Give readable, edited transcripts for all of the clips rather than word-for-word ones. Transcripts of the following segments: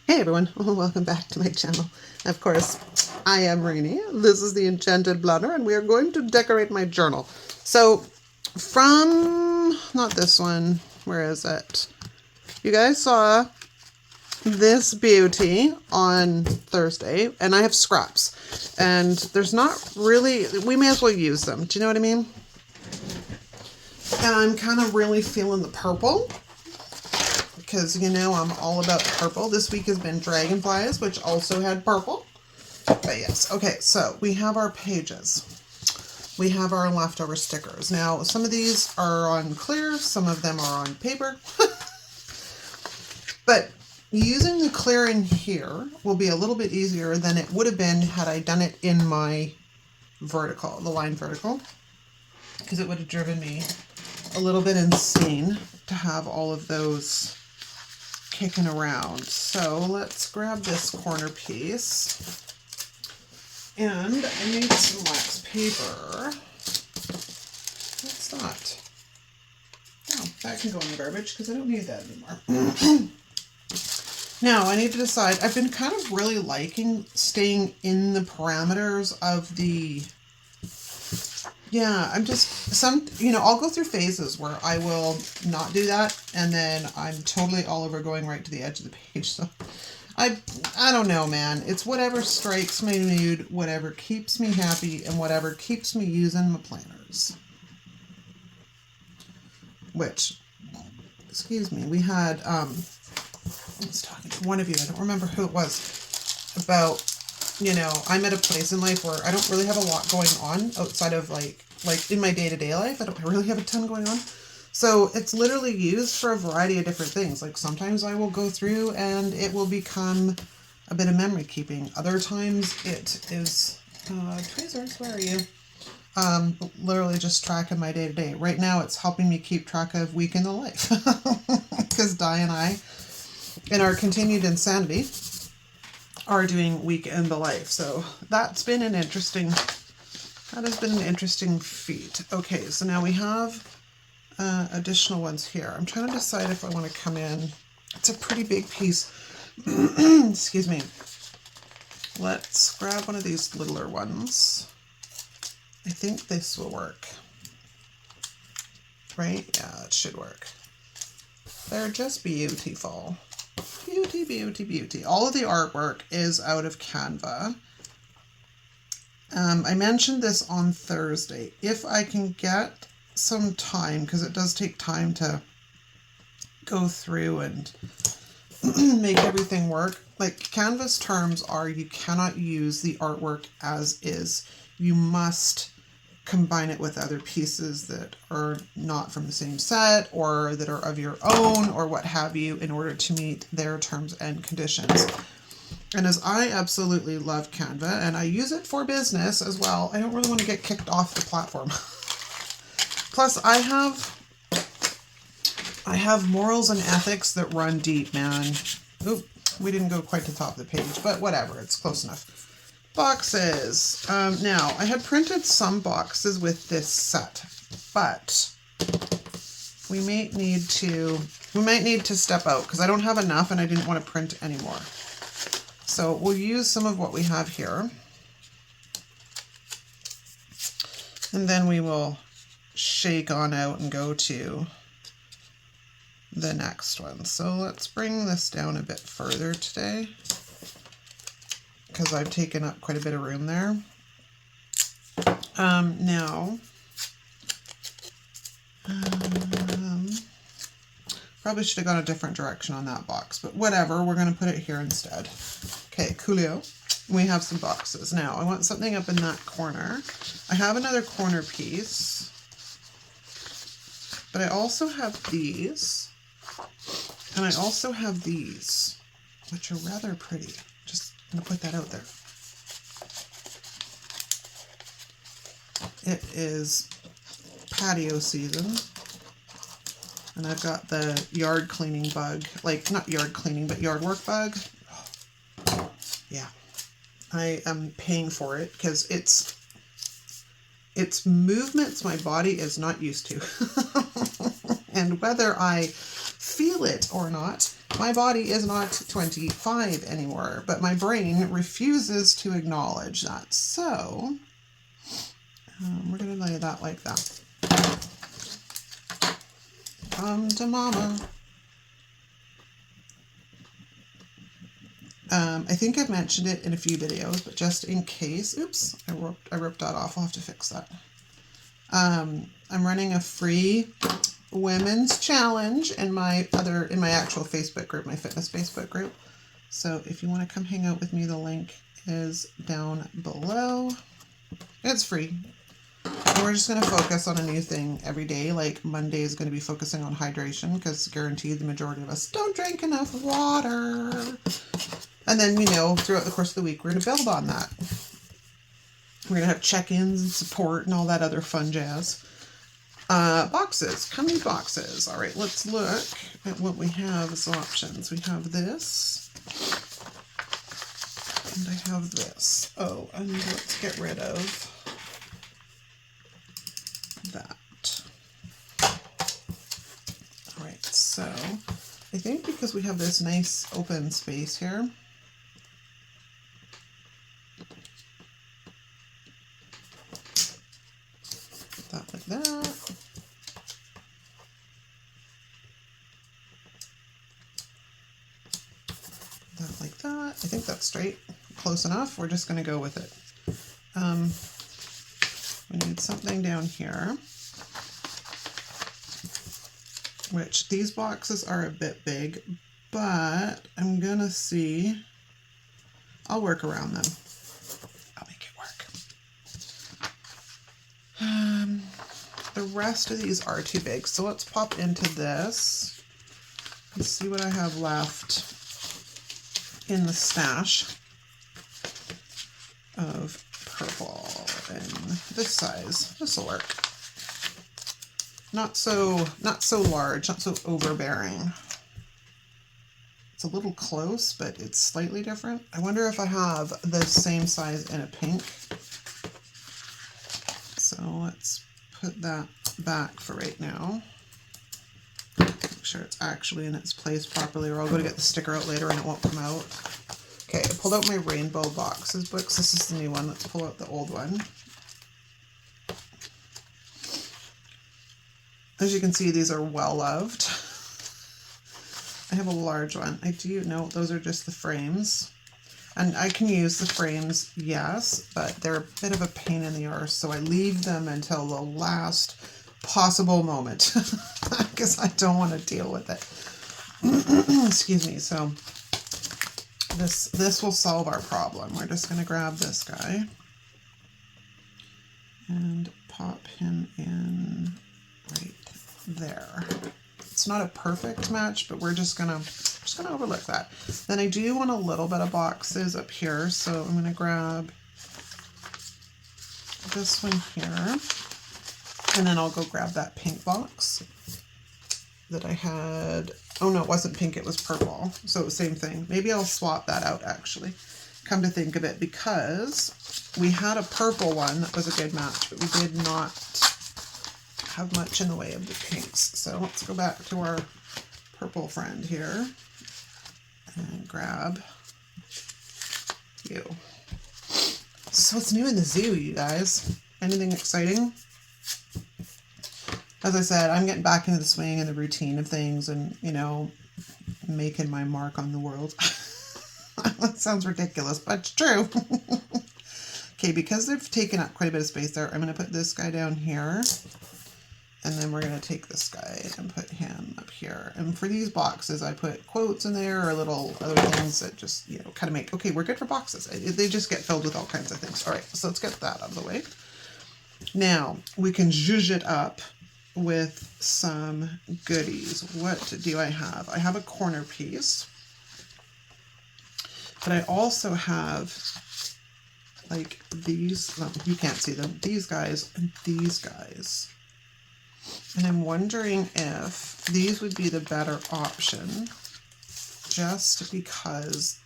Hey everyone, welcome back to my channel. Of course, I am Rainy. This is the Enchanted Blender and we are going to decorate my journal. So from, not this one, where is it? You guys saw this beauty on Thursday and I have scraps and there's not really, we may as well use them. Do you know what I mean? And I'm kind of really feeling the purple. Because, you know, I'm all about purple. This week has been dragonflies, which also had purple. But yes, okay, so we have our pages. We have our leftover stickers. Now, some of these are on clear, some of them are on paper. But using the clear in here will be a little bit easier than it would have been had I done it in my vertical, the line vertical. Because it would have driven me a little bit insane to have all of those kicking around. So let's grab this corner piece and I need some wax paper. What's that? Oh, that can go in the garbage because I don't need that anymore. Now I need to decide. I've been kind of really liking staying in the parameters of the, yeah, I'm just, I'll go through phases where I will not do that, and then I'm totally all over going right to the edge of the page. So I don't know, man. It's whatever strikes my mood, whatever keeps me happy, and whatever keeps me using my planners. Which, excuse me, we had, I was talking to one of you, I don't remember who it was, about, you know, I'm at a place in life where I don't really have a lot going on outside of like in my day-to-day life. I don't really have a ton going on. So it's literally used for a variety of different things. Like sometimes I will go through and it will become a bit of memory keeping. Other times it is, Tweezers, where are you? Literally just tracking my day-to-day. Right now it's helping me keep track of week in the life. Because Di and I, in our continued insanity, are doing week in the life. So that's been an interesting, that has been an interesting feat. Okay, so now we have additional ones here. I'm trying to decide if I want to come in. It's a pretty big piece. Excuse me. Let's grab one of these littler ones. I think this will work. Right? Yeah, it should work. They're just beautiful. Beauty, beauty, beauty. All of the artwork is out of Canva. I mentioned this on Thursday. If I can get some time, because it does take time to go through and make everything work. Like Canva's terms are you cannot use the artwork as is. You must combine it with other pieces that are not from the same set or that are of your own or what have you in order to meet their terms and conditions. And as I absolutely love Canva and I use it for business as well, I don't really want to get kicked off the platform. Plus I have morals and ethics that run deep, man. Oop, we didn't go quite to the top of the page, but whatever, it's close enough. Boxes. Now, I had printed some boxes with this set, but we might need to step out because I don't have enough and I didn't want to print anymore. So we'll use some of what we have here. And then we will shake on out and go to the next one. So let's bring this down a bit further today, because I've taken up quite a bit of room there. Now, probably should have gone a different direction on that box, but whatever, we're going to put it here instead. Okay, coolio. We have some boxes. Now, I want something up in that corner. I have another corner piece, but I also have these, and I also have these, which are rather pretty. Just going to put that out there. It is patio season, and I've got the yard cleaning bug, like not yard cleaning, but yard work bug. Yeah, I am paying for it because it's movements my body is not used to. And whether I feel it or not, My body is not 25 anymore, but my brain refuses to acknowledge that. So we're going to lay that like that. Come to mama. I think I've mentioned it in a few videos, but just in case, oops, I ripped that off. I'll have to fix that. I'm running a free women's challenge in my actual Facebook group, my fitness Facebook group. So if you want to come hang out with me, the link is down below. It's free. And we're just going to focus on a new thing every day. Like Monday is going to be focusing on hydration because guaranteed the majority of us don't drink enough water. And then, you know, throughout the course of the week, we're going to build on that. We're going to have check-ins and support and all that other fun jazz. Boxes. How many boxes? All right, let's look at what we have as options. We have this. And I have this. Oh, and let's get rid of that. All right, so I think because we have this nice open space here, that like that. That like that. I think that's straight. Close enough. We're just going to go with it. We need something down here, which these boxes are a bit big, but I'm going to see. I'll work around them. I'll make it work. The rest of these are too big, so let's pop into this and see what I have left in the stash of purple in this size. This will work. Not so large, not so overbearing. It's a little close, but it's slightly different. I wonder if I have the same size in a pink. So let's put that back for right now. Make sure it's actually in its place properly, or I'll go to get the sticker out later and it won't come out. Okay, I pulled out my rainbow boxes books. This is the new one. Let's pull out the old one. As you can see, these are well loved. I have a large one. I do know those are just the frames. And I can use the frames, yes, but they're a bit of a pain in the arse, so I leave them until the last possible moment because I don't want to deal with it. Excuse me. So this will solve our problem. We're just going to grab this guy and pop him in right there. It's not a perfect match, but we're just gonna overlook that. Then I do want a little bit of boxes up here, so I'm gonna grab this one here, and then I'll go grab that pink box that I had. Oh no, it wasn't pink, it was purple. So same thing. Maybe I'll swap that out actually. Come to think of it, because we had a purple one that was a good match, but we did not have much in the way of the pinks. So let's go back to our purple friend here and grab you. So what's new in the zoo, you guys? Anything exciting? As I said, I'm getting back into the swing and the routine of things and, you know, making my mark on the world. That sounds ridiculous, but it's true. Okay, because they've taken up quite a bit of space there, I'm going to put this guy down here. And then we're going to take this guy and put him up here. And for these boxes, I put quotes in there or little other things that just, you know, kind of make, okay, we're good for boxes. They just get filled with all kinds of things. All right, so let's get that out of the way. Now, we can zhuzh it up with some goodies. What do I have? I have a corner piece. But I also have, like, these, well, you can't see them, these guys and these guys. And I'm wondering if these would be the better option, just because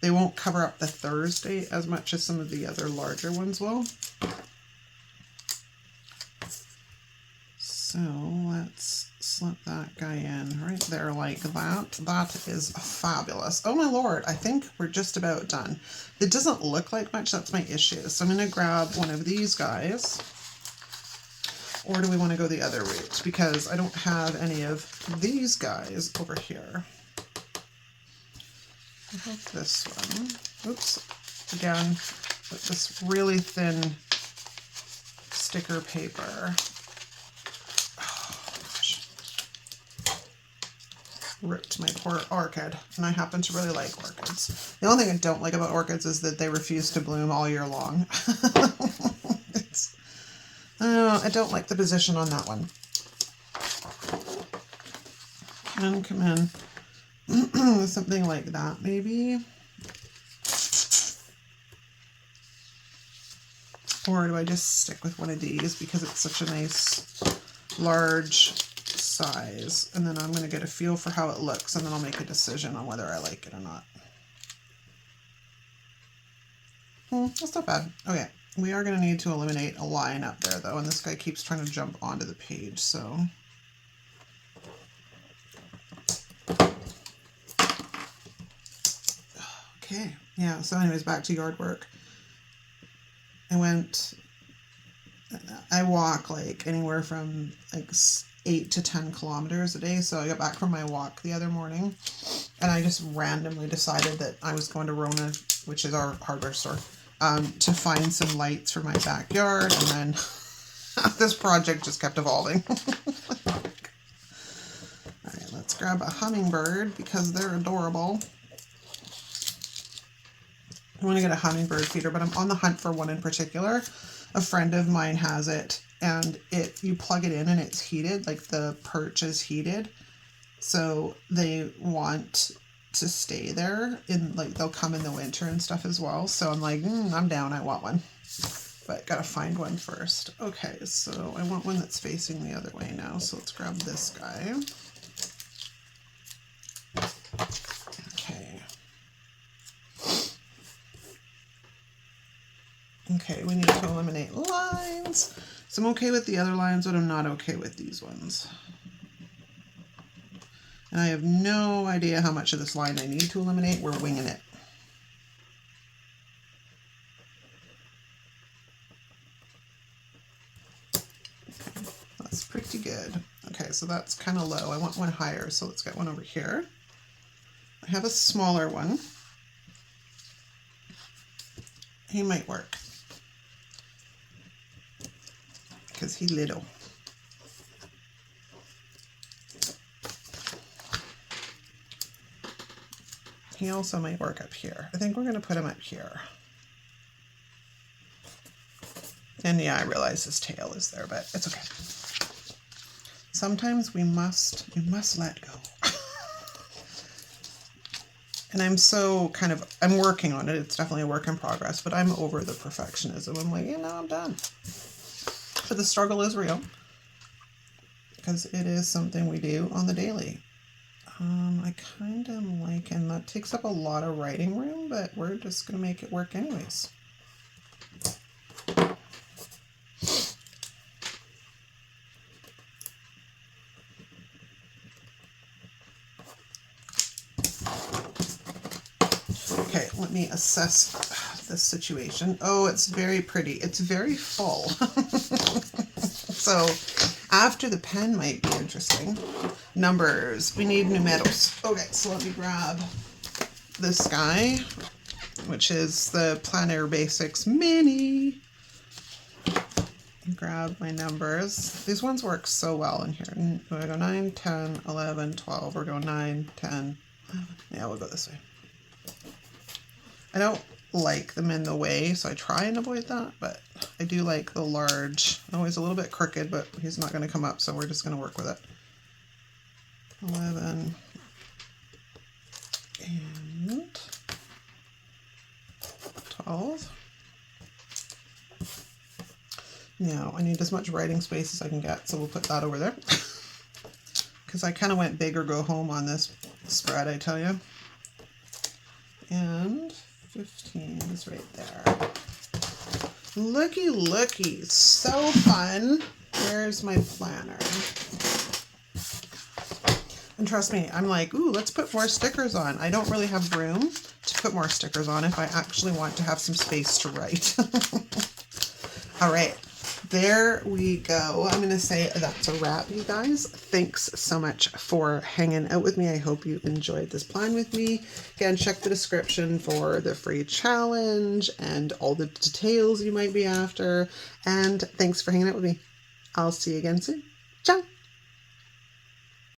they won't cover up the Thursday as much as some of the other larger ones will. So let's slip that guy in right there like that. That is fabulous. Oh my Lord, I think we're just about done. It doesn't look like much, that's my issue. So I'm gonna grab one of these guys. Or do we want to go the other route? Because I don't have any of these guys over here. I have this one. Oops. Again, with this really thin sticker paper. Oh gosh. Ripped my poor orchid. And I happen to really like orchids. The only thing I don't like about orchids is that they refuse to bloom all year long. I don't like the position on that one. Come in. Something like that, maybe. Or do I just stick with one of these because it's such a nice, large size? And then I'm going to get a feel for how it looks, and then I'll make a decision on whether I like it or not. That's not bad. Okay. We are going to need to eliminate a line up there, though, and this guy keeps trying to jump onto the page, so... Okay, yeah, so anyways, back to yard work. I walk, like, anywhere from, like, 8 to 10 kilometers a day, so I got back from my walk the other morning, and I just randomly decided that I was going to Rona, which is our hardware store, to find some lights for my backyard, and then this project just kept evolving. Alright, let's grab a hummingbird because they're adorable. I want to get a hummingbird feeder, but I'm on the hunt for one in particular. A friend of mine has it, and you plug it in and it's heated, like the perch is heated. So they want to stay there, like they'll come in the winter and stuff as well. So I'm like, I'm down, I want one, but gotta find one first. Okay, so I want one that's facing the other way now, so let's grab this guy. Okay, we need to eliminate lines. So I'm okay with the other lines, but I'm not okay with these ones. And I have no idea how much of this line I need to eliminate. We're winging it. That's pretty good. Okay, so that's kind of low. I want one higher, so let's get one over here. I have a smaller one. He might work. Because he's little. He also might work up here. I think we're going to put him up here. And yeah, I realize his tail is there, but it's okay. Sometimes we must let go. And I'm so I'm working on it. It's definitely a work in progress, but I'm over the perfectionism. I'm like, I'm done. But the struggle is real because it is something we do on the daily. I kind of like, and that takes up a lot of writing room, but we're just going to make it work anyways. Okay, let me assess this situation. Oh, it's very pretty. It's very full. So after the pen might be interesting. Numbers. We need numeros. Okay, so let me grab this guy, which is the Planner Basics Mini. Grab my numbers. These ones work so well in here. We're going to go 9, 10, 11, 12. We're going 9, 10. Yeah, we'll go this way. I don't like them in the way, so I try and avoid that, but I do like the large. Oh, he's a little bit crooked, but he's not going to come up, so we're just going to work with it. 11 and 12. Now I need as much writing space as I can get, so we'll put that over there. Because I kind of went big or go home on this spread, I tell you. And 15 is right there. Looky, looky, so fun. Where's my planner? And trust me, I'm like, ooh, let's put more stickers on. I don't really have room to put more stickers on if I actually want to have some space to write. All right, there we go. I'm going to say that's a wrap, you guys. Thanks so much for hanging out with me. I hope you enjoyed this plan with me. Again, check the description for the free challenge and all the details you might be after. And thanks for hanging out with me. I'll see you again soon. Ciao.